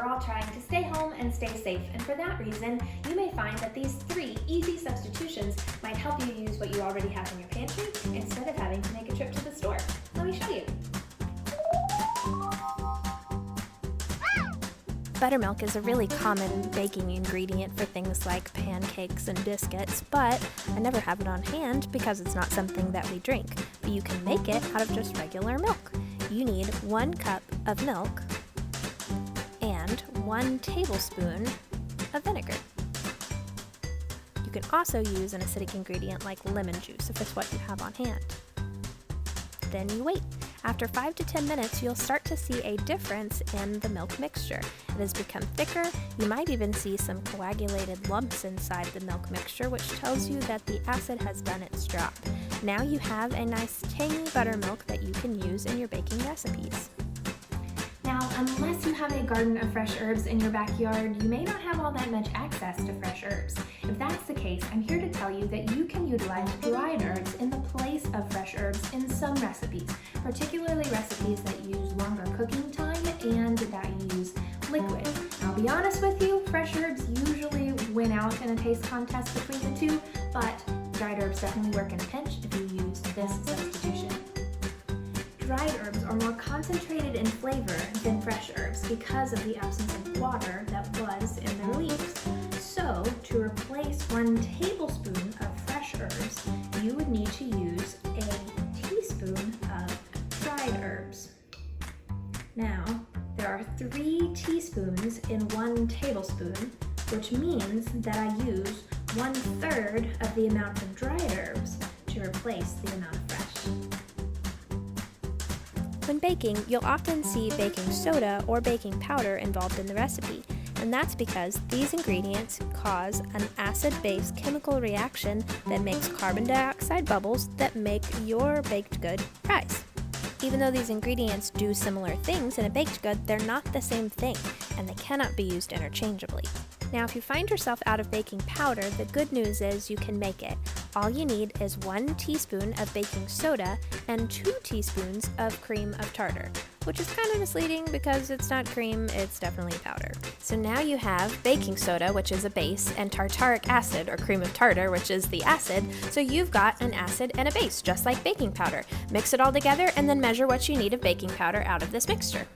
all trying to stay home and stay safe, and for that reason, you may find that these 3 easy substitutions might help you use what you already have in your pantry instead of having to make a trip to the store. Let me show you. Buttermilk is a really common baking ingredient for things like pancakes and biscuits, but I never have it on hand because it's not something that we drink. But you can make it out of just regular milk. You need 1 cup of milk and 1 tablespoon of vinegar. You can also use an acidic ingredient like lemon juice if it's what you have on hand. Then you wait. After 5 to 10 minutes, you'll start to see a difference in the milk mixture. It has become thicker. You might even see some coagulated lumps inside the milk mixture, which tells you that the acid has done its job. Now you have a nice tangy buttermilk that you can use in your baking recipes. Now, unless you have a garden of fresh herbs in your backyard, you may not have all that much access to fresh herbs. If that's the case, I'm here to tell you that you can utilize dried herbs in the place of fresh herbs in some recipes, particularly recipes that use longer cooking time and that use liquid. I'll be honest with you, fresh herbs usually win out in a taste contest between the two, but dried herbs definitely work in a pinch if you use this substitution. Dried herbs are more concentrated in flavor than fresh herbs because of the absence of water that was in their leaves. So, to replace 1 tablespoon of fresh herbs, you would need to use a teaspoon of dried herbs. Now, there are 3 teaspoons in 1 tablespoon, which means that I use 1/3 of the amount of dried herbs to replace the amount of fresh. When baking, you'll often see baking soda or baking powder involved in the recipe, and that's because these ingredients cause an acid-base chemical reaction that makes carbon dioxide bubbles that make your baked good rise. Even though these ingredients do similar things in a baked good, they're not the same thing, and they cannot be used interchangeably. Now, if you find yourself out of baking powder, the good news is you can make it. All you need is 1 teaspoon of baking soda and 2 teaspoons of cream of tartar, which is kind of misleading because it's not cream, it's definitely powder. So now you have baking soda, which is a base, and tartaric acid, or cream of tartar, which is the acid, so you've got an acid and a base, just like baking powder. Mix it all together and then measure what you need of baking powder out of this mixture.